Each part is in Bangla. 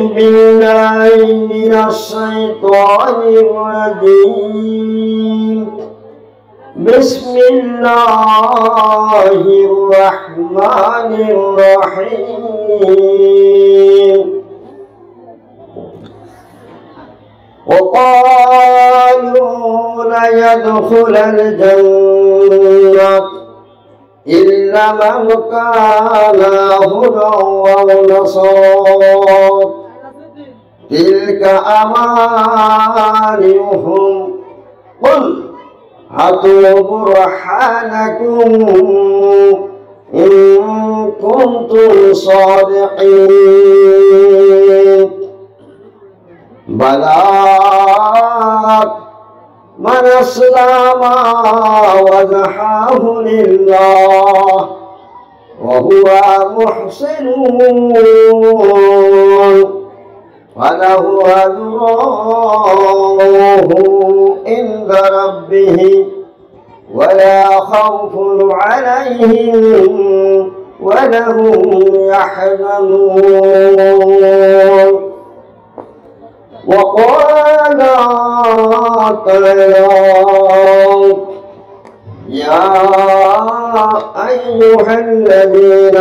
بالله من الشيطان الرجيم. بسم الله الرحمن الرحيم. وقالوا لن يدخل الجنة إلا من كان هدى أو نصارى تلك أمانيهم قل هاتوا برهانكم إن كنتم صادقين. بلى من أسلم وجهه لله وهو محسن فله أجره عند ربه ولا خوف عليهم ولا هم يحزنون. وقال تعالى يا أيها الذين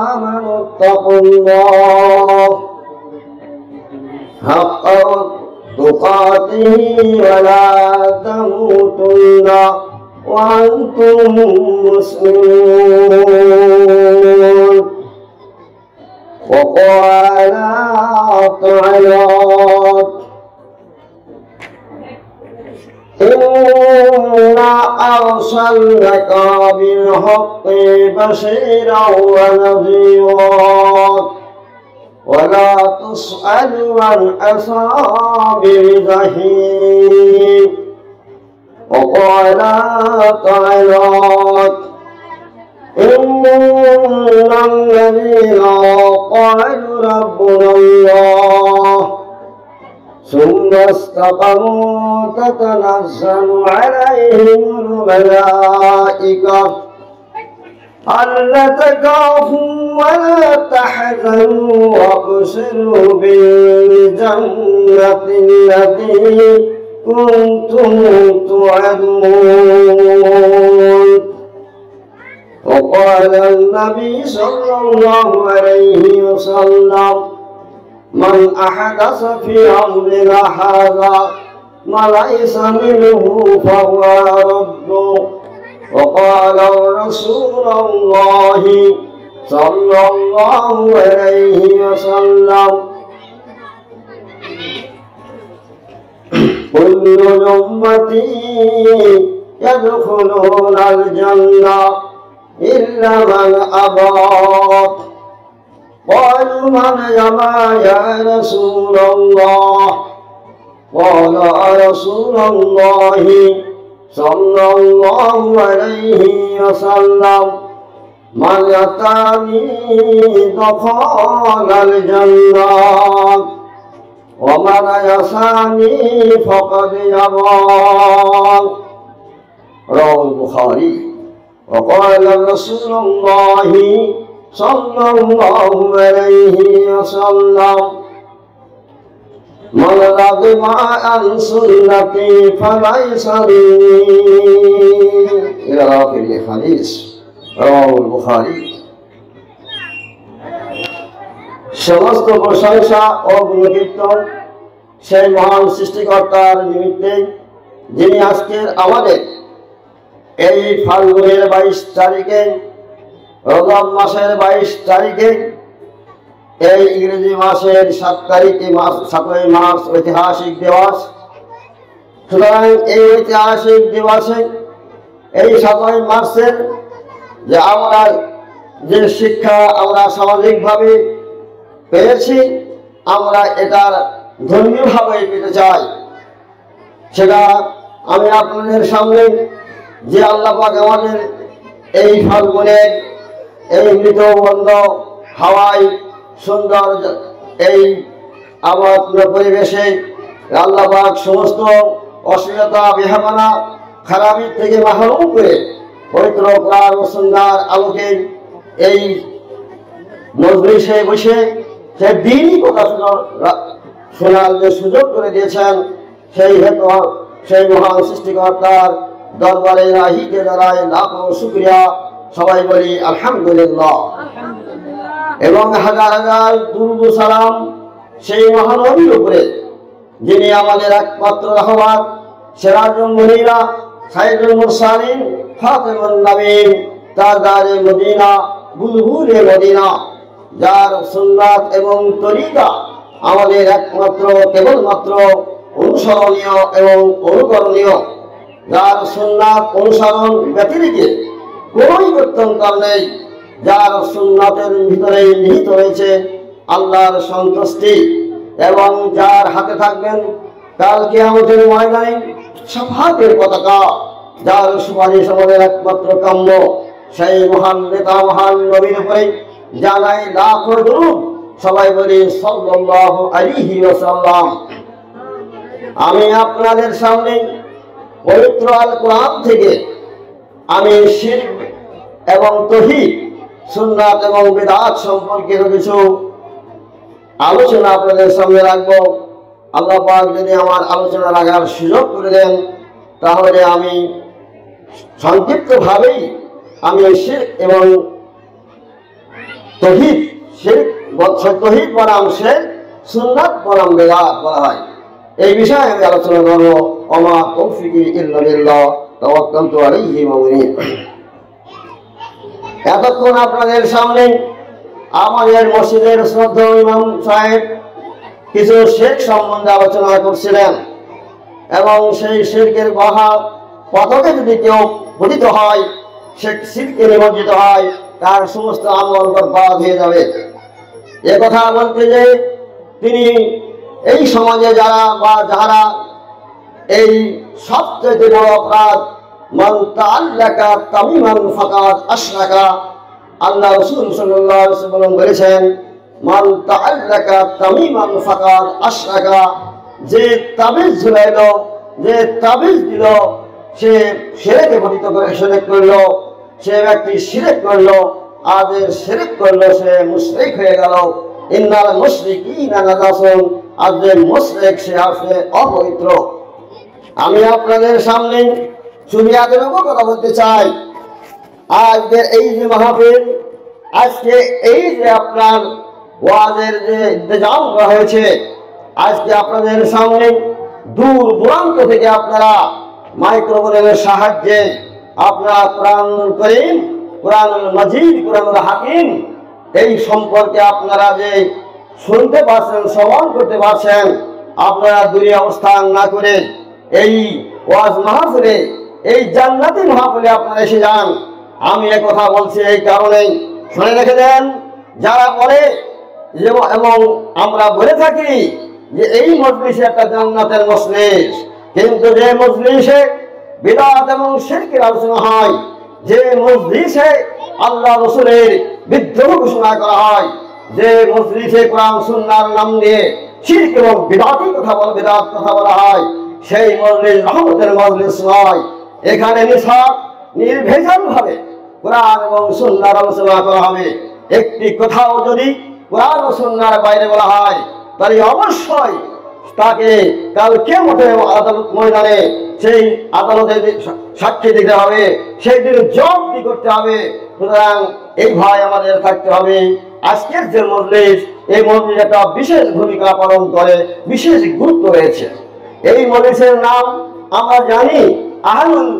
آمنوا اتقوا الله حق تقاته ولا تموتن وأنتم مسلمون. وقال تعالى إنا أرسلناك بالحق بشيرا ونذيرا ولا تسأل عن أصحاب الجحيم. وقال تعالى إن الذين قالوا ربنا الله ثم استقاموا تتنزل عليهم الملائكة ألا تخافوا ولا تحزنوا وابشروا بالجنة التي كنتم توعدون. وقال النبي صلى الله عليه وسلم من أحدث في أمرنا هذا ما ليس منه فهو رد. وقال رسول الله صلى الله عليه وسلم كل أمتي يدخلون الجنة إلا من أبى. قالوا من يبى يا رسول الله؟ قال رسول الله صلى الله عليه وسلم من يطعني دخل الجنة ومن يساني فقد يبى. رواه البخاري. وقال رسول الله صلى الله عليه وسلم من رغب عن سنتي فليس مني إلى آخر الحديث. رواه البخاري. সমস্ত প্রশংসা ও গুণকীর্তন সেই মহান সৃষ্টিকর্তার নিমিত্তে যিনি আজকের আমাদের এই ফাল্গুনের 22 তারিখে রজব মাসের 22 তারিখে এই ইংরেজি মাসের 7 তারিখে 7ই মার্চ ঐতিহাসিক দিবস। সুতরাং এই ঐতিহাসিক দিবসে এই 7ই মার্চের যে আমরা যে শিক্ষা আমরা সামাজিকভাবে পেয়েছি আমরা এটার ধর্মীয়ভাবে পেতে চাই। সেটা আমি আপনাদের সামনে যে আল্লাহ পাক আমাদের এই ফাল্গুনের এই মৃতবন্ধ হাওয়ায় সুন্দর এই আবহাওয়া পরিবেশে আল্লাহ পাক সমস্ত অশ্লীলতা বেহামানা খারাপি থেকে মাহরুম করে পবিত্র কোরআন ও সুন্নাহর আলোকে এই মজলিসে বসে সে দিনই কথা শোনার যে সুযোগ করে দিয়েছেন, সেই হেতু সেই মহান সৃষ্টিকর্তার দরবারে রাহিকে দাঁড়ায় লাখো শুকরিয়া। সবাই বলি আলহামদুলিল্লাহ। এবং হাজার হাজার দুরূদ ও সালাম সেই মহানবীর উপরে, যিনি আমাদের একমাত্র রাহবার, সিরাজুল মুনিরা, সাইয়্যিদুল মুরসালিন, খাতামুন নবীন, তাজদারে মদিনা, বুলবুলে মদিনা, যার সুন্নাত এবং তরিকা আমাদের একমাত্র কেবলমাত্র অনুসরণীয় এবং অনুকরণীয়, যার সুন্নাত অনুসরণ ব্যতিরেকে কোন গত্যন্তর নেই, যার সুন্নাতের ভিতরে নিহিত রয়েছে আল্লাহর সন্তুষ্টি, এবং যার হাতে থাকবেন কাল কিয়ামতের ময়দানে শাফাতের পতাকা, যার সুপারিশ আমাদের একমাত্র কাম্য, সেই মহান নেতা মহান নবীর উপরে জানাই লাখো দুরূদ। সবাই বলি সাল্লাল্লাহু আলাইহি ওয়াসাল্লাম। আমি আপনাদের সামনে পবিত্র আল কোরআন থেকে আমি শিরক এবং তাওহীদ, সুন্নাত এবং বিদআত সম্পর্কে কিছু আলোচনা আপনাদের সামনে রাখবো। আল্লাহ পাক যদি আমার আলোচনা রাখার সুযোগ করে দেন, তাহলে আমি সংক্ষিপ্তভাবেই আমি শিরক এবং তাওহীদ, শিরক তাওহীদ বনাম শিরক, সুন্নাত বনাম বিদআত বলা হয়, এই বিষয়ে আমি আলোচনা করবো। ওমা তৌফিকি ইল্লা বিল্লাহ, তাওয়াক্কালতু আলাইহি ওয়া উনীব। এতক্ষণ আপনাদের সামনে আমাদের মসজিদের শ্রদ্ধেয় ইমাম সাহেব কিছু শিরক সম্বন্ধে আলোচনা করছিলেন, এবং সেই শিরকের মহা পথকে যদি কেউ পতিত হয়, সে শিরকে নিমজ্জিত হয়, তার সমস্ত আমল বরবাদ হয়ে যাবে। এ কথা বলতে যে তিনি এই সমাজে যারা এই সবচেয়ে বড় অপরাধ, মান তাআল্লাকা তামিমান ফাকাদ আশরাকা, আল্লাহ রাসূল সাল্লাল্লাহু আলাইহি ওয়াসাল্লাম বলেছেন, মান তাআল্লাকা তামিমান ফাকাদ আশরাকা, যে তাবিজ ঝুলাইলো, যে তাবিজ দিল, সে শিরকে পতিত করে শিরক করলো, সে ব্যক্তি শিরক করলো, আর যে শিরক করলো সে মুশরিক হয়ে গেল। ইন্নাল মুশরিকিনা নাজাসুন, আর যে মুশরিক সে আসলে অপবিত্র। আমি আপনাদের সামনে সুবিয়াদের উপর কথা বলতে চাই। আজকে এই যে মাহফিল, আজকে এই যে আপনার ওয়াজের যে ইন্তজাম করা হয়েছে, আজকে আপনাদের সামনে দূর দূরান্ত থেকে আপনারা মাইক্রোফোনের সাহায্যে আপনারা কোরআনুল কারীম, কোরআনুল মাজিদ, কোরআনুল হাকিম এই সম্পর্কে আপনারা যে শুনতে পারছেন, শ্রবণ করতে পারছেন, আপনারা দূরে অবস্থান না করে এই ওয়াজ মাহফিলে, এই জান্নাতি মাহফিলে আপনারা এসে যান। আমি এ কথা বলছি এই কারণেই, শুনে রেখে দেন, যারা বলে এবং আমরা বলে থাকি যে এই মজলিসে একটা জান্নাতের মজলিস, কিন্তু যে মজলিসে বিদআত এবং শিরকের আলোচনা হয়, যে মজলিসে আল্লাহ রাসূলের বিদ্রোহ ঘোষণা করা হয়, যে মজলিসে কোরআন সুন্নাহর নাম দিয়ে শিরক এবং বিদআত কথা বলা হয়, সেই মজলিস রহমতের মজলিস নয়। এখানে নির্ভেজাল ভাবে কোরআন এবং সুন্নাহর আলোচনা করা হবে। একটি কথাও যদি কোরআন ও সুন্নাহর বাইরে বলা হয়, তাহলে অবশ্যই তাকে কাল কিয়ামতের আদালত ময়দানে সেই আদালতে সাক্ষী দিতে হবে, সেই দিন জবাবদিহি করতে হবে। সুতরাং এই ভয় আমাদের থাকতে হবে। আজকের যে মজলিস, এই মজলিস একটা বিশেষ ভূমিকা পালন করে, বিশেষ গুরুত্ব রয়েছে। এই মজলিসের নাম আমরা জানি, আহলুল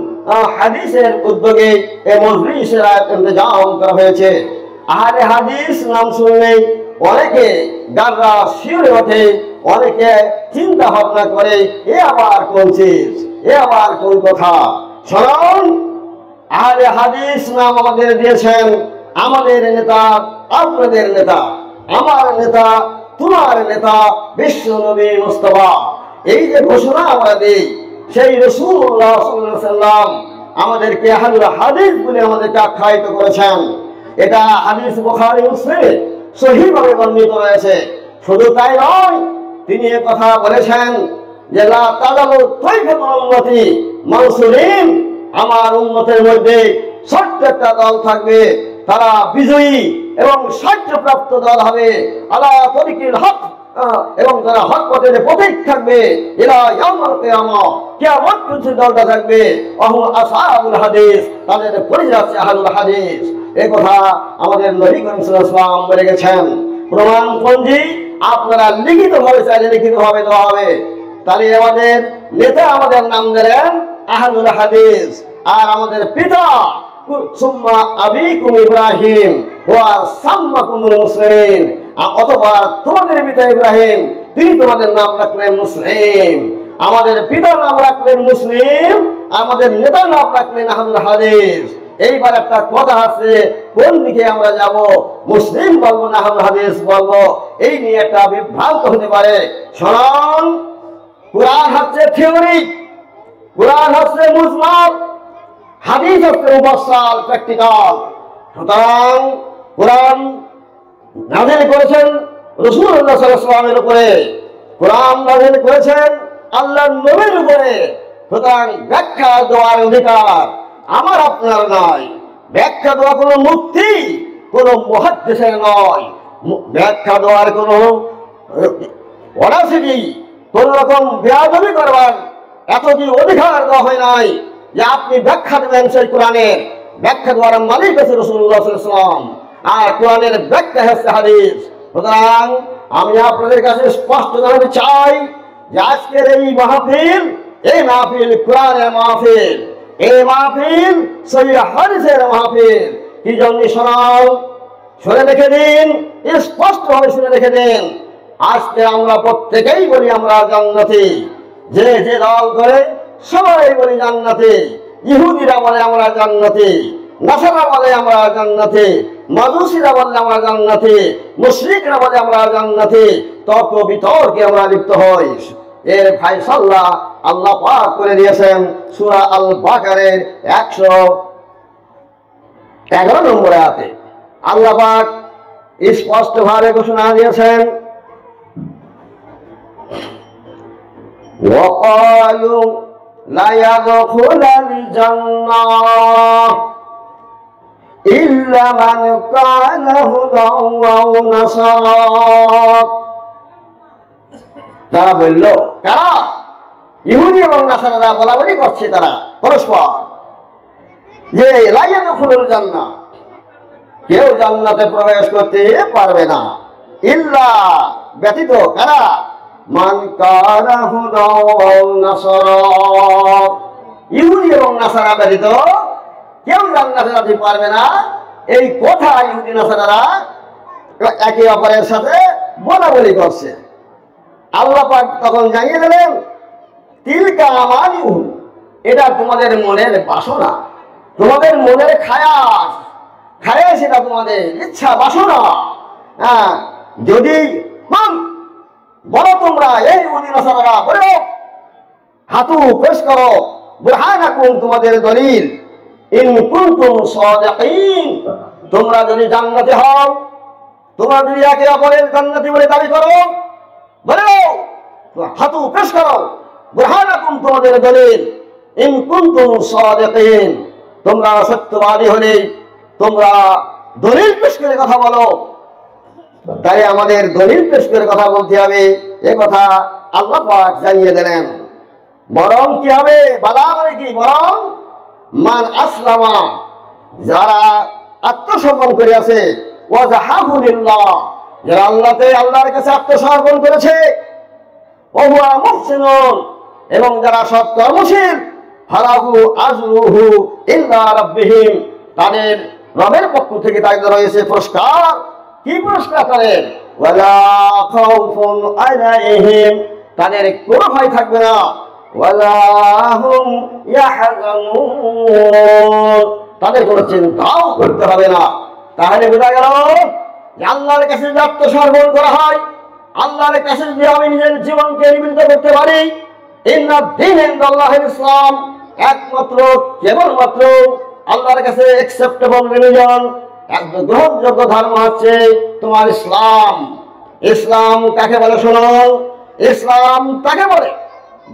হাদিসের উদ্যোগে এই মজলিসের ইন্তজাম করা হয়েছে। আহলে হাদিস নাম শুনলেই অনেকে গাররা শিউরে ওঠে, অনেকে চিন্তা ভাবনা করে, এ আবার কোন চিজ, এ আবার কোন কথা। শুনুন, আহলে হাদিস নাম আমাদের দিয়েছেন আমাদের নেতা, আপনাদের নেতা, আমার নেতা, তোমার নেতা বিশ্ব নবী মুস্তাফা। এই যে ঘোষণা আমরা দিই, সেই রাসূলুল্লাহ সাল্লাল্লাহু আলাইহি ওয়াসাল্লাম আমাদেরকে আহলুল হাদিস বলে আমাদেরকে আখ্যায়িত করেছেন। এটা হাদিস বুখারী মুসলিমে সহিহভাবে বর্ণিত রয়েছে। শুধু তাই নয়, তিনি এ কথা বলেছেন যে লা তাযালু তাইফাতুল উম্মতি মানসুরিন, আমার উম্মতের মধ্যে ছোট্ট একটা দল থাকবে, তারা বিজয়ী এবং সাহায্যপ্রাপ্ত দল হবে আলা তরিকিল হক, এবং তারা হক পথের পথিক থাকবে ইলা ইয়াউমুল কিয়ামা, কিয়ামত পর্যন্ত দলটা থাকবে। ওয়াহুম আসহাবুল হাদিস, তাদের পরিচয় আছে আহলুল হাদিস। এই কথা আমাদের নবী করিম সাল্লাল্লাহু আলাইহি ওয়াসাল্লাম বলে গেছেন। প্রমাণপঞ্জি আপনারা লিখিতভাবে চাইলে লিখিতভাবে দেওয়া হবে। তাহলে আমাদের নেতা আমাদের নাম দিলেন আহলুল হাদিস, আর আমাদের পিতা সুম্মা আবিকুম ইব্রাহিম ওয়া সাম্মাকুমুল মুসলিমিন, অথবা তোমাদের পিতা ইব্রাহিম, তিনি তোমাদের নাম রাখলেন মুসলিম। আমাদের পিতার নাম রাখলেন মুসলিম, আমাদের নেতার নাম রাখলেন আহলুল হাদিস। এইবার একটা কথা আছে, কোন দিকে আমরা যাব, মুসলিম বলবো না আহলুল হাদিস বলবো, এই নিয়ে একটা বিভ্রান্ত হতে পারে। শুনুন, কুরআন হচ্ছে থিওরি, কুরআন হচ্ছে মুজমাল, হাদিস হচ্ছে মুফাসসাল, প্র্যাকটিক্যাল। সুতরাং কুরআন নাযিল করেছেন রাসূলুল্লাহ সাল্লাল্লাহু আলাইহি ওয়াসাল্লামের উপরে, কুরআন নাযিল করেছেন আল্লাহর নবীর উপরে। সুতরাং ব্যাখ্যা দেওয়ার অধিকার আমার আপনার নয়, ব্যাখ্যা দেওয়া কোনো মুফতি কোনো মুহাদ্দিসের নয়, ব্যাখ্যা দেওয়ার কোনো অরাসিটি কোন রকম বেয়াদবি করবার এতটি অধিকার দেওয়া হয় নাই যে আপনি ব্যাখ্যা দেবেন সেই কোরআনের। ব্যাখ্যা দেওয়ার মালিক হচ্ছে রাসূলুল্লাহ সাল্লাল্লাহু আলাইহি ওয়াসাল্লাম, আর কোরআনের ব্যাখ্যা হচ্ছে হাদিস। সুতরাং আমি আপনাদের কাছে স্পষ্ট জানাতে চাই যে আজকের এই মাহফিল, এই মাহফিল কোরআনের মাহফিল, এই মাহফিল সহিহ হাদিসের মাহফিল। কি জন্য শোনাও, শুনে রেখে দিন, স্পষ্টভাবে শুনে রেখে দিন। আজকে আমরা প্রত্যেকেই বলি আমরা জান্নাতি, যে যে দল করে সবাই বলি জান্নাতি। ইহুদিরা বলে আমরা জান্নাতি, নাসারা বলে আমরা জান্নাতি, মাজুসিরা বলে আমরা জান্নাতি, মুশরিকরা বলে আমরা জান্নাতি। তর্ক বিতর্কে আমরা লিপ্ত হই। এর ফায়সালা আল্লাহ পাক করে দিয়েছেন সূরা আল বাকারের 111 নম্বর আয়াতে। আল্লাহ পাক স্পষ্টভাবে ঘোষণা দিয়েছেন, وقالوا لا يدخل الجنة إلا من كان هدى أو نصارى। তারা বলল, কারা? ইহুদি এবং নাসারারা বলাবলি করছে তারা পরস্পর, যে লা ইয়াদখুলুল জান্নাহ, কেউ জান্নাতে প্রবেশ করতে পারবে না, ইল্লা ব্যতীত, কারা? মান কানা হুদা ওয়া নাসারা, ইহুদি এবং নাসারা ব্যতীত কেউ জান্নাতে যেতে পারবে না। এই কথা ইহুদি নাসারারা একে অপরের সাথে বলাবলি করছে। আল্লাহ পাক তখন জানিয়ে দিলেন, তিলকা আমানিহুম, এটা তোমাদের মনের বাসনা, তোমাদের মনের খায়াস, খায়াস এটা তোমাদের ইচ্ছা বাসনা। হ্যাঁ, যদি বলো তোমরা, এই ইহুদি নাসারারা বলো, হাতু পেশ করো বুরহানাকুম, তোমাদের দলিল, ইন কুনতুম সাদিকিন, তোমরা যদি জান্নাতে হও, তোমরা যদি একে অপরের জান্নাতি বলে দাবি করো, বলো হাতু পেশ করো বুরহানাকুম, তোমাদের দলিল, ইন কুনতুম সাদিকিন, তোমরা সত্যবাদী হলে তোমরা দলিল পেশ করে কথা বলো। তাই আমাদের দলিল পেশ করে কথা বলতে হবে, এ কথা আল্লাহ পাক জানিয়ে দিলেন। বরং কি হবে, বালা মানে কি, বরং মান আসলামা, যারা আত্মসমর্পণ করে আছে, ওয়াজাহাহু লিল্লাহ, যারা আল্লাহর কাছে আত্মসমর্পণ করেছে, ওয়া হুয়া মুহসিনুন, এবং যারা সৎ কর্মশীল, ফালাহু আজরুহু ইনদা রাব্বিহিম, তাদের রবের পক্ষ থেকে তাদের রয়েছে পুরস্কার। কি পুরস্কার তাদের? ওয়ালা খাউফুন আলাইহিম, তাদের কোনো ভয় থাকবে না, ওয়ালা হুম ইয়াহজানুন, তাদের কোনো চিন্তাও করতে হবে না। তাহলে বোঝা গেল যে আল্লাহর কাছে যদি আত্মসমর্পণ করা হয়, আল্লাহর কাছে যদি আমি নিজের জীবনকে নিবেদিত করতে পারি, ইন্না দীন ইনদাল্লাহিল ইসলাম, একমাত্র কেবলমাত্র আল্লাহর কাছে অ্যাকসেপ্টেবল রিলিজন, একদম গ্রহণযোগ্য ধর্ম হচ্ছে তোমার ইসলাম। ইসলাম কাকে বলে শোনো, ইসলাম তাকে বলে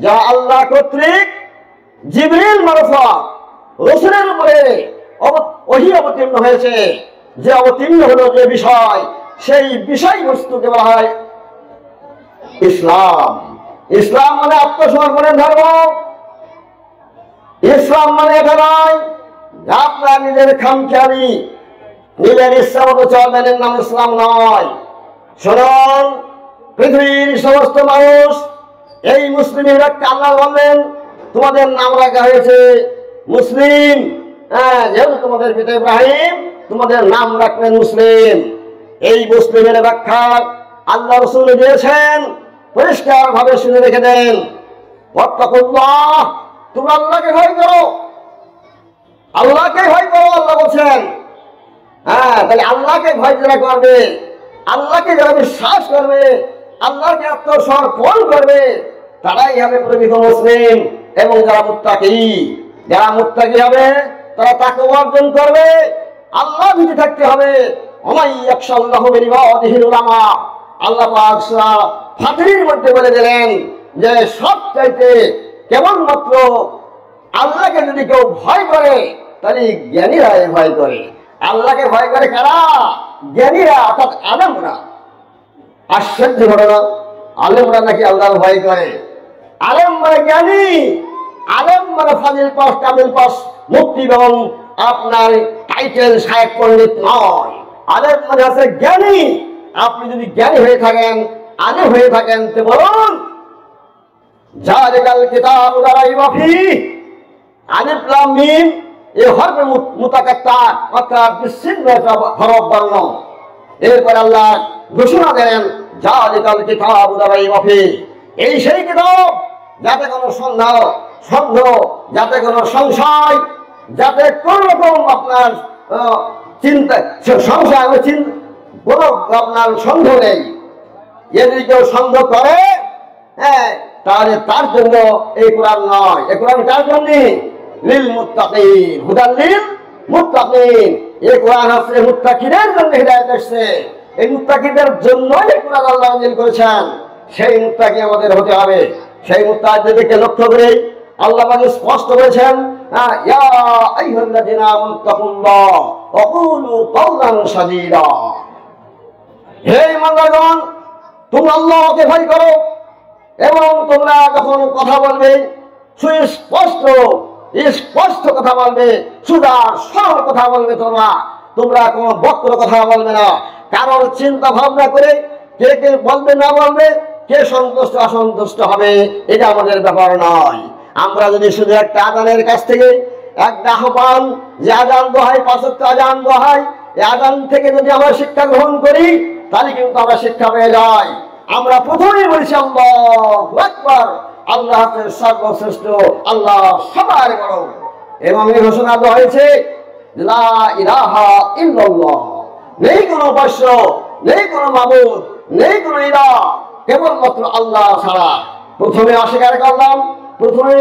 যা আল্লাহ কর্তৃক জিবরিল মারফত রাসূলের উপরে ওহী অবতীর্ণ হয়েছে, যে অবতীর্ণ হলো যে বিষয়, সেই বিষয়বস্তুকে বলা হয় ইসলাম। ইসলাম মানে আত্মসমর্পণের ধর্ম। ইসলাম মানে এটা নয় আপনার নিজের খামখেয়ালি নিজের ইচ্ছা মতো চলবেন, এর নাম ইসলাম নয়। শুনুন, পৃথিবীর সমস্ত মানুষ এই মুসলিমের আল্লাহ বললেন তোমাদের নাম রাখা হয়েছে মুসলিম। যেহেতু তোমাদের পিতা ইব্রাহিম, তোমাদের নাম রাখবেন মুসলিম। এই মুসলিমের ব্যাখ্যা আল্লাহ রাসূল দিয়েছেন, পরিষ্কার ভাবে শুনে রেখে দেন। ওয়াত্তাকুল্লাহ, তোমরা আল্লাহকে ভয় করো, আল্লাহকে ভয় করো, আল্লাহ বলছেন। তাহলে আল্লাহকে ভয় যারা করবে, আল্লাহকে যারা বিশ্বাস করবে, আল্লাহকে আত্মসমর্পণ করবে, তারাই হবে প্রকৃত মুসলিম। এবং যারা মুত্তাকি, যারা মুত্তাকি হবে তারা তাকওয়া অর্জন করবে, আল্লাহ ভীতি থাকতে হবে। ওমাই ইয়াখশাল্লাহু মিন ইবাদিহিল উলামা, আল্লাহ পাক সূরা ফাতিরের মধ্যে বলে দিলেন যে সবচাইতে কেবলমাত্র আল্লাহকে যদি কেউ ভয় করে তাহলে জ্ঞানীরা ভয় করে। আল্লাহকে ভয় করে কারা? জ্ঞানীরা, অর্থাৎ আলেমরা। আশ্চর্য ঘটনা, আলেমরা নাকি আল্লাহর ভয় করে। আলেম মানে জ্ঞানী, আলেম মানে ফাজিল পাস, কামিল পাস, মুফতি এবং আপনার টাইটেল শায়েখ পণ্ডিত নয়। আলেম মানে আছে জ্ঞানী। আপনি যদি জ্ঞানী হয়ে থাকেন, আলেম হয়ে থাকেন, তো বলুন যালিকাল কিতাবু লা রাইবা ফীহি, আলিফ লাম মিম, এই হরফে মুতাকাত্তার অর্থাৎ বিচ্ছিন্ন হরফ বর্ণ। এরপর আল্লাহ ঘোষণা দেন যালিকাল কিতাবু লা রাইবা ফীহি, এই সেই কিতাব যাতে কোনো সন্দেহ, যাতে কোনো সংশয়, যাতে কোন রকম আপনার চিন্তা সংশয় কোনো আপনার সন্দেহ নেই। যদি কেউ সন্দেহ করে তাহলে তার জন্য এই কোরআন নয়। এই কোরআন কার জন্য? লিল মুত্তাকিন, হুদাল লিল মুত্তাকিন। এই কোরআন হচ্ছে মুত্তাকিনের জন্য হিদায়াত এসেছে। এই মুত্তাকিদের জন্য এই কোরআন আল্লাহ নাযিল করেছেন। সেই মুত্তাকি আমাদের হতে হবে। সেই মুত্তাকিদেরকে লক্ষ্য করে আল্লাহ পাক স্পষ্ট করেছেন, ইয়া আইয়ুহাল্লাযীনা আমানু তাকুল্লাহ ওয়া কুলু কাওলান সাদীদা। হে ঈমানদারগণ, তোমরা আল্লাহকে ভয় করো এবং তোমরা যখন কথা বলবে স্পষ্ট কথা বলবে, সুদা সরল কথা বলবে। তোমরা কোনো বক্র কথা বলবে না। কারোর চিন্তা ভাবনা করে কে কে বলবে না বলবে, কে সন্তুষ্ট অসন্তুষ্ট হবে, এটা আমাদের ব্যাপার নয়। আমরা যদি শুধু একটা আজানের কাছ থেকে একটা আহ্বান, যে আজান দোহাই, 5 ওয়াক্ত আজান দোহাই, এই আজান থেকে যদি আমরা শিক্ষা গ্রহণ করি তাহলে কিন্তু আমরা শিক্ষা পেয়ে যাই। আমরা প্রথমেই বলছি আল্লাহু আকবার, আল্লাহ সর্বশ্রেষ্ঠ, আল্লাহ সবার বড়। এবং এই ঘোষণা দেওয়া হয়েছে লা ইলাহা ইল্লাল্লাহ, নেই কোনো উপাস্য, নেই কোনো মাবুদ, নেই কোনো ইলাহ, কেবলমাত্র আল্লাহ ছাড়া। প্রথমে অস্বীকার করলাম, প্রথমে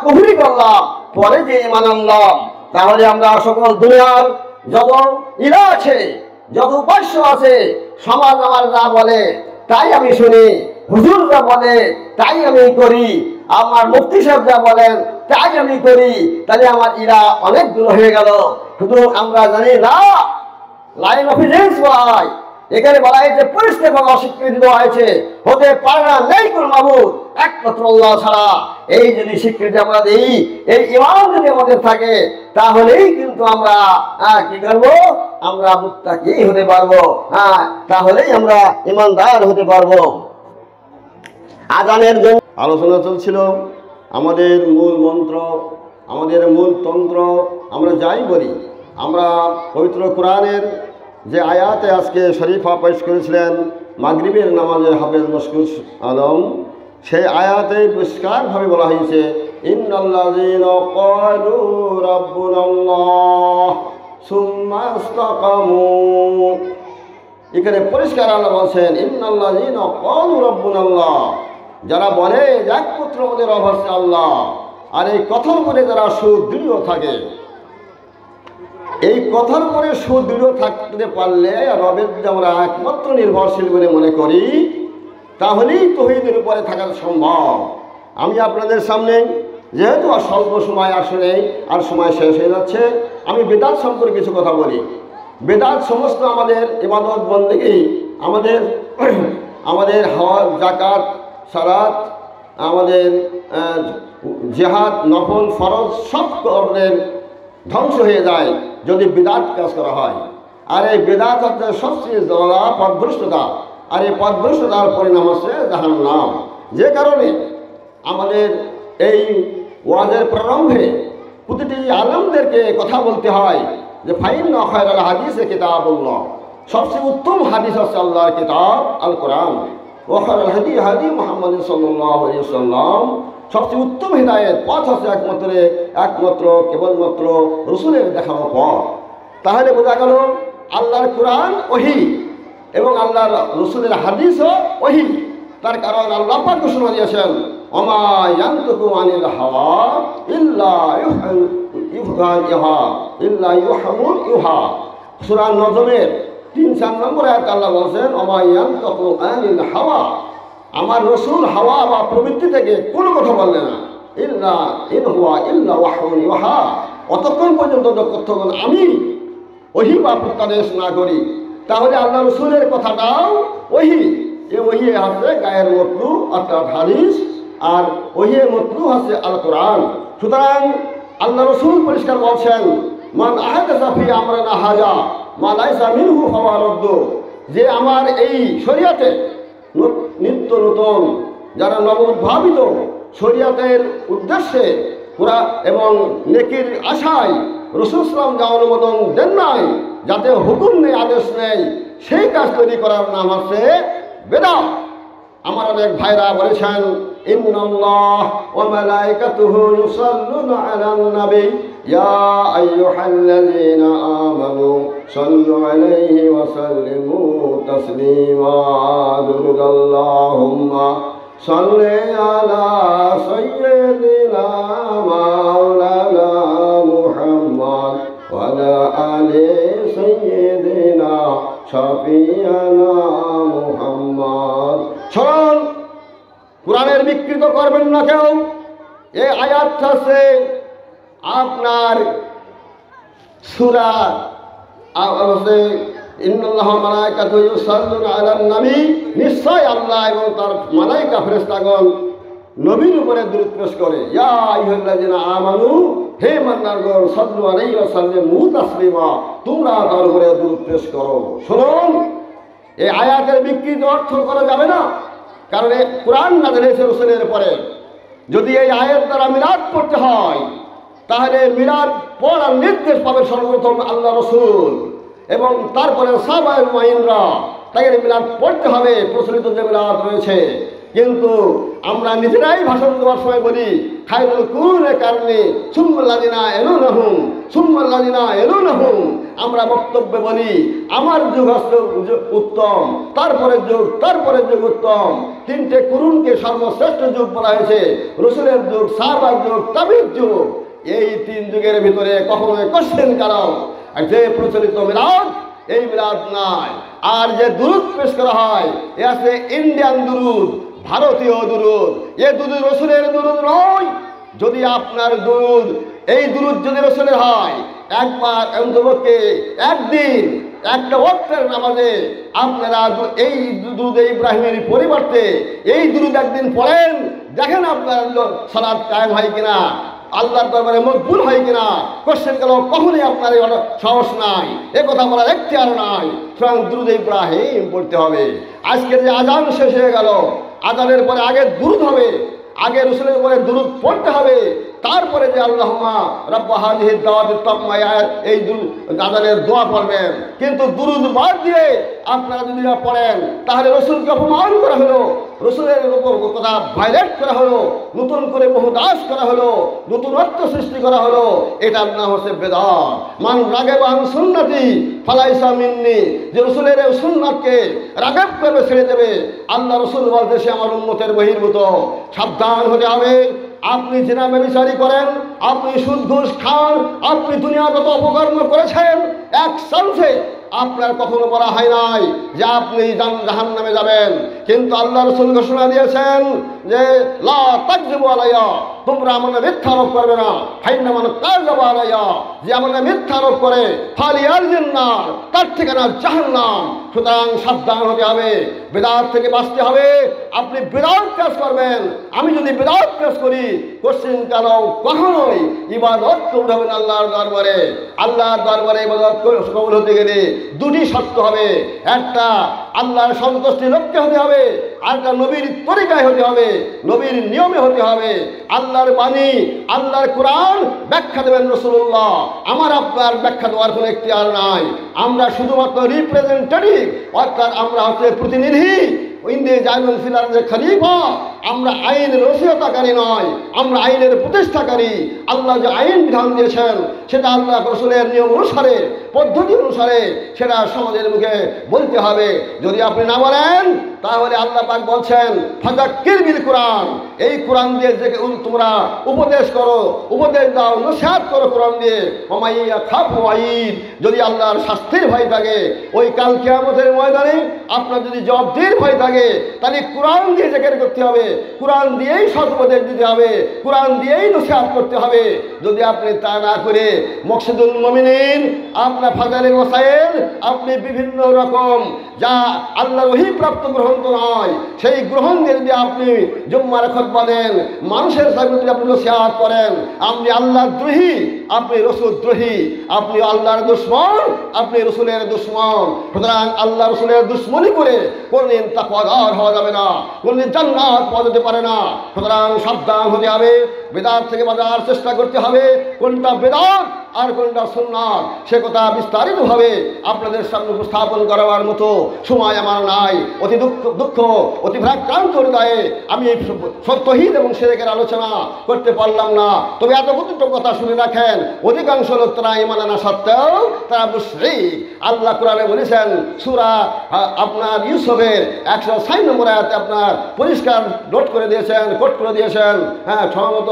কুফরি করলাম, পরে যে ঈমান আনলাম। তাহলে আমরা সকল দুনিয়ার যত ইলাহ আছে, যত উপাস্য আছে, সমাজ আমার যা বলে তাই আমি শুনি, হুজুর যা বলে তাই আমি করি, আমার মুফতি সাহেব যা বলেন তাই আমি করি। তাহলে আমার ইলাহ অনেকগুলো হয়ে গেল। শুধু আমরা জানি না, লাইন অফ এভিডেন্স বলা হয়, এখানে বলা হয়েছে পরিষ্কারভাবে অস্বীকৃতি দেওয়া হয়েছে, হতে পারে না, নেই কোনো মাবুদ একমাত্র আল্লাহ ছাড়া। এই যদি স্বীকৃতি আমরা দিই, এই ঈমান যদি আমাদের থাকে, তাহলেই কিন্তু আমরা কি করবো? আমরা মুত্তাকি হতে পারবো। তাহলেই আমরা ঈমানদার হতে পারবো। আজানের জন্য আলোচনা চলছিল। আমাদের মূল মন্ত্র, আমাদের মূল তন্ত্র, আমরা যাই বলি, আমরা পবিত্র কোরআনের যে আয়াতে আজকে শরীফা পেশ করেছিলেন মাগরিবের নামাজের হাফেজ মুশকুল আলম, সেই আয়াতে পরিষ্কারভাবে বলা হয়েছে ইন্নাল্লাযীনা ক্বালু রাব্বুনাল্লাহ সুম্মা ইসতাকামু। এখানে পরিষ্কার আল্লাহ বলছেন ইন্নাল্লাযীনা ক্বালু রাব্বুনাল্লাহ, যারা বলে একমাত্র আমাদের রব হচ্ছে আল্লাহ, আর এই কথার উপরে যারা সুদৃঢ় থাকে, এই কথার উপরে সুদৃঢ় থাকতে পারলে, রবের যে আমরা একমাত্র নির্ভরশীল বলে মনে করি, তাহলেই তৌহিদের উপরে থাকা সম্ভব। আমি আপনাদের সামনে, যেহেতু আর স্বল্প সময় আসলে আর সময় শেষ হয়ে যাচ্ছে, আমি বিদআত সম্পর্কে কিছু কথা বলি। বেদাত সমস্ত আমাদের ইবাদত বন্দেগী, আমাদের আমাদের হজ, যাকাত, সালাত, আমাদের জিহাদ, নফল, ফরজ সব কর্মের ধ্বংস হয়ে যায় যদি বিদাত কাজ করা হয়। আর এই বেদাত হচ্ছে সবচেয়ে জলা পথভ্রষ্টতা, আর এই পথভ্রষ্টতার পরিণাম হচ্ছে জাহান্নাম। যে কারণে আমাদের এই ওয়াজের প্রারম্ভে প্রতিটি আলেমদেরকে কথা বলতে হয় যে ফাইন্না খায়রাল হাদিসে কিতাবুল্লাহ, সবচেয়ে উত্তম হাদিস হচ্ছে আল্লাহর কিতাব আল কোরআন। ওয়া খায়রাল হাদি হাদি মুহাম্মদ সাল্লাল্লাহু আলাইহি ওয়াসাল্লাম, সবচেয়ে উত্তম হিদায়েত পথ হচ্ছে একমাত্র কেবলমাত্র রসুলের দেখানো পথ। তাহলে বোঝা গেল আল্লাহর কোরআন ওহী এবং আল্লাহর রসুলের হাদিসও ওহী। তার কারণ আল্লাহ পাক ঘোষণা দিয়েছেন ওমা ইয়ানতিকু আনিল হাওয়া ইল্লা ইউহা। সূরা নজমের 3-4 নম্বর আয়াতে আল্লাহ বলেছেন ওমা ইয়ানতিকু আনিল হাওয়া, আমার রসুল হাওয়া বা প্রবৃত্তি থেকে কোনো কথা বললে না, ইল্লা ইন হুয়া ইল্লা ওয়াহয়ুন ইউহা, অতক্ষণ পর্যন্ত যতক্ষণ আমি ওহী বা প্রত্যাদেশ না করি। তাহলে আল্লাহ রসুলের কথাটাও ওহী। এ ওহী হচ্ছে গায়ের মতলু অর্থাৎ হাদিস, আর ওহীর মতলু হচ্ছে আল কোরআন। সুতরাং আল্লাহ রসুল পরিষ্কার বলছেন মান আহাদাসা ফি আমরিনা হাযা মা লাইসা মিনহু ফাহুয়া রাদ্দ, যে আমার এই শরীয়তে নিত্য নতুন যারা নবোদ্ভাবিত শরীয়তের উদ্দেশ্যে পুরা এবং নেকির আশায় রাসূল সাল্লাল্লাহু আলাইহি ওয়াসাল্লাম যা অনুমোদন দেন নাই, যাতে হুকুম নেই, আদেশ নেই, সেই কাজ তৈরি করার নাম হচ্ছে বেদাত। আমার অনেক ভাইরা বলেছেন ইন্নাল্লাহ ওয়া মালাইকাতুহু ইউসাল্লুনা আলান নবী ইয়া আইয়ুহাল্লাযীনা আমানু সাল্লু আলাইহি ওয়া সাল্লিমু তাসলিমা। আল্লাহুম্মা সাল্লি আলা সাইয়্যিদিনা মাওলানা মুহাম্মদ ওয়া আলা আলি সাইয়্যিদিনা শাফিয়ানা মুহাম্মদ। শুনুন, কোরআনের বিকৃত করবেন না কেউ। এই আয়াতটা আছে আপনার সূরা ইন্নাল্লাহা ওয়া মালাইকাতুহু ইউসাল্লুনা আলান নবী, নিশ্চয় আল্লাহ এবং তার মালাইকা ফেরেশতাগণ নবীর উপরে দরুদ পেশ করে। ইয়া আইয়ুহাল্লাযিনা আমানু, হে ইমানদারগণ, সাল্লু আলাইহি ওয়া সাল্লিমু তাসলিমা, তোমরা তার উপরে দরুদ পেশ করো। শুনুন, এই আয়াতের বিকৃত অর্থ করা যাবে না, কারণ এই কোরআন নাযিল হয়েছে রাসূলের পরে। যদি এই আয়াত দ্বারা মিলাদ পড়তে হয়, তাহলে মিলাদ পড়ার নির্দেশ পাবে সর্বপ্রথম আল্লাহ রসুল এবং তারপরে সাহাবায়ে মুমিনরা। তাই মিলাদ পড়তে হবে, প্রচলিত যে মিলাদ রয়েছে। কিন্তু আমরা নিজেরাই ভাষণ দেওয়ার সময় বলি খায়রুল কুরুনের কারণে সুম্মাল্লাযিনা ইয়ালুনাহুম সুম্মাল্লাযিনা ইয়ালুনাহুম। আমরা বক্তব্যে বলি আমার যুগ হচ্ছে উত্তম, তারপরের যুগ উত্তম। 3টে কুরুনকে সর্বশ্রেষ্ঠ যুগ বলা হয়েছে, রসুলের যুগ, সাহাবার যুগ, তাবিঈর যুগ। এই 3 যুগের ভিতরে কখনোই কোশ্চেন কারণ যে প্রচলিত মিলাদ, এই মিলাদ নাই। আর যে দুরুদ পেশ করা হয় এ আছে ইন্ডিয়ান দুরুদ, ভারতীয় দুরুদ। এ দুরুদ রসুলের দুরুদ নয়। যদি আপনার দুরুদ, এই দুরুদ যদি রসুলের হয়, একবার অন্তপক্ষে একদিন একটা ওয়াক্তের নামাজে আপনারা এই দুরুদ ইব্রাহিমের পরিবর্তে এই দুরুদ একদিন পড়েন, দেখেন আপনার সালাত কায়েম হয় কিনা, আল্লাহর দরবারে মকবুল হয় কিনা। কোশ্চেন গেল কখনোই আপনার সাহস নাই, এ কথা বলার এখতিয়ার নাই। সুতরাং দুরুদ ইব্রাহিম পড়তে হবে। আজকের যে আজান শেষ হয়ে গেল, আজানের পরে আগে দুরুদ হবে, আগে রসুলের উপরে দুরুদ পড়তে হবে, তারপরে যে আল্লাহুম্মা রাব্বা হাযিহিদ দাওয়াতিত তাম্মা এই আজানের দোয়া পড়বেন। কিন্তু দুরুদ বাদ দিয়ে আপনারা যদি না পড়েন, তাহলে রসুলকে অপমান করা হলো, রসুলের উপর কথা ভাইলেট করা হলো, নতুন করে বহুদাস করা হলো, নতুনত্ব সৃষ্টি করা হলো। এটার নাম হচ্ছে বেদাত। মান রাগিবা আন সুন্নতি ফালাইসা মিন্নি, যে রসুলের সুন্নাতকে রাগেব করবে, ছেড়ে দেবে, আল্লাহ রসুল বলতে সে আমার উম্মতের বহির্ভূত। সাবধান হতে হবে। আপনি জিনা ব্যভিচারী করেন, আপনি সুদ ঘুষ খান, আপনি দুনিয়াগত অপকর্ম করেছেন, এক চান্সে আপনার কখনো বলা হয় নাই যে আপনি জাহান্নামে যাবেন। কিন্তু আল্লাহ রাসূল ঘোষণা দিয়েছেন যে লা তাকযিবু আলাইয়া, তোমরা আমার নামে মিথ্যা আরোপ করবে না। ফাইন্না মান কাযাবা আলাইয়া, যে আমার নামে মিথ্যা আরোপ করে ফালিয়ারজিন নার, তার ঠিকানা জাহান্নাম। সুতরাং সাবধান হতে হবে, বিদআত থেকে বাঁচতে হবে। আপনি বিদআত কাজ করবেন, আমি যদি বিদআত কাজ করি কোশ্চিন কেন কখনোই ইবাদত কবুল হবে না আল্লাহর দরবারে। আল্লাহর দরবারে ইবাদত কবুল হতে গেলে দুটি শর্ত হবে, একটা আল্লাহর সন্তুষ্টির লক্ষ্যে হতে হবে, আরেকটা নবীর তরিকায় হতে হবে, নবীর নিয়মে হতে হবে। আল্লাহর বাণী, আল্লাহর কোরআন ব্যাখ্যা দেবেন রাসূলুল্লাহ, আমার আপনার ব্যাখ্যা দেওয়ার কোনো এখতিয়ার নাই। আমরা শুধুমাত্র রিপ্রেজেন্টেটিভ, অর্থাৎ আমরা হচ্ছে প্রতিনিধি, ইন্দে জায়নুল ফিলার যে খলিফা। আমরা আইনের রসিয়তাকারী নয়, আমরা আইনের প্রতিষ্ঠাকারী। আল্লাহ যে আইন বিধান দিয়েছেন সেটা আল্লাহ রসুলের নিয়ম অনুসারে, পদ্ধতি অনুসারে সেটা সমাজের মুখে বলতে হবে। যদি আপনি না বলেন তাহলে আল্লাহ পাক বলছেন ফাযাক্কির বিল কোরআন, এই কোরআন দিয়ে যে তোমরা উপদেশ করো, উপদেশ দাও, নসিহত করো কোরআন দিয়ে। ওমাইয়া খাফু ওয়াইদ, যদি আল্লাহর শাস্তির ভয় থাকে ওই কাল কিয়ামতের ময়দানে, আপনার যদি জবাবদিহির ভয় থাকে, তাহলে কোরআন দিয়ে জিকির করতে হবে, কোরআন দিয়েই সৎ উপদেশ দিতে হবে, কোরআন দিয়েই নসিহত করতে হবে। যদি আপনি তা না করে মকসুদুল মুমিনিন, আপনার ফাজাইলুল ওয়াসাইল, আপনি বিভিন্ন রকম যা আল্লাহর ওহী প্রাপ্ত গ্রহণ নয় সেই গ্রহণ দিয়ে যদি আপনি জুম্মার খুতবা দেন, মানুষের সামনে যদি আপনি নসিহত করেন, আপনি আল্লাহর দ্রোহী, আপনি রসুল দ্রোহী, আপনি আল্লাহর দুশমন, আপনি রসুলের দুশমন। সুতরাং আল্লাহ রসুলের দুশমনি করে কোনদিন তাকওয়াদার হওয়া যাবে না, কোনদিন জান্নাত পাওয়া যেতে পারে না। সুতরাং সাবধান হতে হবে, বিদআত থেকে বাঁচার চেষ্টা করতে হবে। কোনটা বিদআত আর কোনটা সুন্নাত সে কথা বিস্তারিতভাবে আপনাদের সামনে উপস্থাপন করার মতো সময় আমার নাই। অতি দুঃখ অতি ভ্রাক্রান্ত হৃদয়ে আমি তৌহিদ এবং শিরকের আলোচনা করতে পারলাম না। তবে এতটুকু কথা শুনে রাখেন, অধিকাংশ লোক তারা ঈমান আনা সত্ত্বেও তারা মুশরিক। আল্লাহ কোরআনে বলেছেন সূরা আপনার ইউসুফের 106 নম্বর আয়াতে আপনার পরিষ্কার নোট করে দিয়েছেন, কোট করে দিয়েছেন। হ্যাঁ, সম্ভবত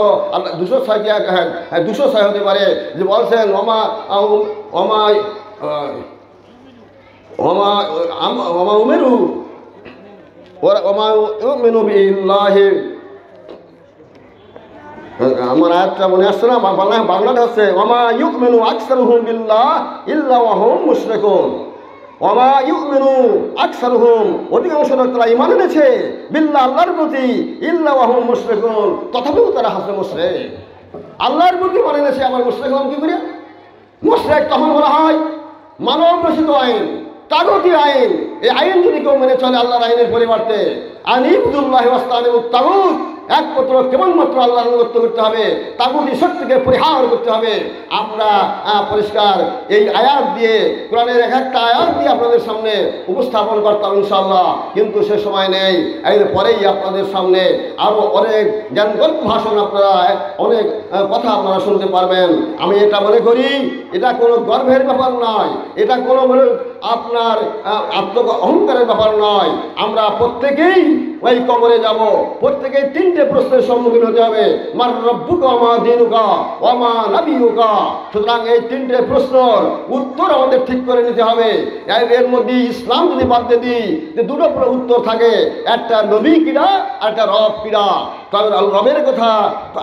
206 হতে পারে, যে বলছেন ওমা ওমা ওমা ওমা উমিরু ওমা ইউমিনু বিল্লাহি। আমার আয়াতটা মনে আসছে না, বাংলাটা হচ্ছে ওমা ইউমিনু আকসারুহুম বিল্লাহ ইল্লা ওয়া হুম মুশরিকুন। ওমা ইউমিনু আকসারুহুম, অধিকাংশ লোক তারা ঈমান এনেছে বিল্লাহ আল্লাহর প্রতি, ইল্লা ওয়া হুম মুশরিকুন, তথাপিও তারা হাসে মুশরিক। আল্লাহর প্রতি মানে এনেছে, আবার মুশরিক হলাম কি করে? মুশরিক তখন বলা হয় মানব রচিত আইন, তাগুতি আইন। এই আইন যদি কেউ মেনে চলে আল্লাহর আইনের পরিবর্তে, আনিবুদুল্লাহি ওয়াস্তানিবুত তাগুত, একমাত্র কেবলমাত্র আল্লাহর আনুগত্য করতে হবে, তাগুতি শক্তিকে পরিহার করতে হবে। আমরা পরিষ্কার এই আয়াত দিয়ে, কোরআনের এক একটা আয়াত দিয়ে আপনাদের সামনে উপস্থাপন করতাম ইনশাআল্লাহ, কিন্তু সে সময় নেই। এর পরেই আপনাদের সামনে আরও অনেক জ্ঞানগর্ভ ভাষণ, আপনারা অনেক কথা আপনারা শুনতে পারবেন। আমি এটা মনে করি এটা কোনো গর্বের ব্যাপার নয়, এটা কোনো আপনার আত্ম অহংকারের ব্যাপার নয়। আমরা প্রত্যেকেই ওই কবরে যাব, প্রত্যেকেই তিনটে প্রশ্নের সম্মুখীন হতে হবে, মার রব্বুকা ওয়া মা দীনুকা ওয়া মা নাবিয়ুকা। সুতরাং এই তিনটে প্রশ্নের উত্তর আমাদের ঠিক করে নিতে হবে। এর মধ্যে ইসলাম যদি বাদ দিয়ে দিই, যে দুটো উত্তর থাকে, একটা নবী কিরা আর একটা রব কিরা। কারণ রবের কথা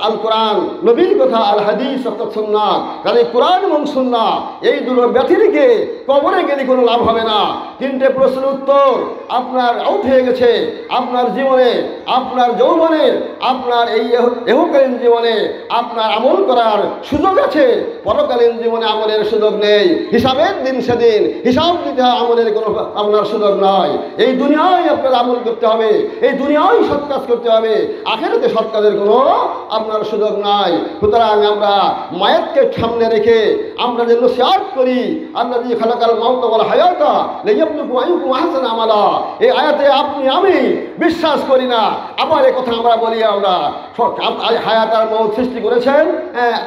আল কোরআন, নবীর কথা আল হাদিস অর্থাৎ সুন্নাহ। কারণ কোরআন এবং সুন্নাহ এই দুটো ব্যথি রেখে কবরে গেলে কোনো লাভ হবে না। তিনটে প্রশ্নের উত্তর আপনার আউট হয়ে গেছে, আপনার জীবনে, আপনার যৌবনের, আপনার এই ইহকালীন জীবনে আপনার আমল করার সুযোগ আছে, পরকালীন জীবনে আমলের সুযোগ নেই। হিসাবের দিন সেদিন হিসাব দিতে আমলের কোনো আপনার সুযোগ নয়। এই দুনিয়ায় আপনার আমল করতে হবে, এই দুনিয়ায় সৎ কাজ করতে হবে, আখিরাতে সৎ কাজের কোনো আপনার সুযোগ নাই। সুতরাং আমরা মায়াতকে সামনে রেখে আমরা যে নসিহত করি, আল্লাহ যে খালাকাল মাউত ওয়াল হায়াতা লিয়াবলুকুম আইয়ুকুম আহসানু আমালা, এই আয়াতে আপনি আমি বিশ্বাস করি না, আবার এই কথা আমরা বলি, আমরা হায়াত আর মউত সৃষ্টি করেছেন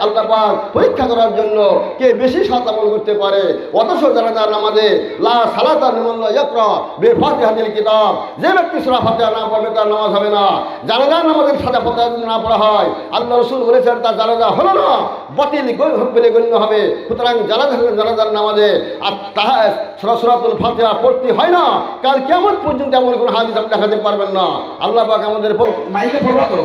আল্লাহ পাক পরীক্ষা করার জন্য কে বেশি সৎ আমল করতে পারে। অথচ জানাজার নামাজে লা সালাতা লিমান লা ইয়াকরা বিফাতিহাতিল কিতাব, যে ব্যক্তি সূরা ফাতিহা না পড়বে তার নামাজ হবে না। জানাজার নামাজের সাথে ফাতিহা যদি না পড়া হয়, আল্লাহ রাসূল বলেছেন তার জানাজা হলো না, বাতিল বলে গণ্য হবে। সুতরাং জানাজার নামাজে আর তাহা সূরাতুল ফাতিহা পড়তে হয় না। কাল কিয়ামত পর্যন্ত এমন কোনো হাদিস আপনি দেখাতে পারবেন না। আল্লাহ পাক আমাদের মাইকে পড়ো তো।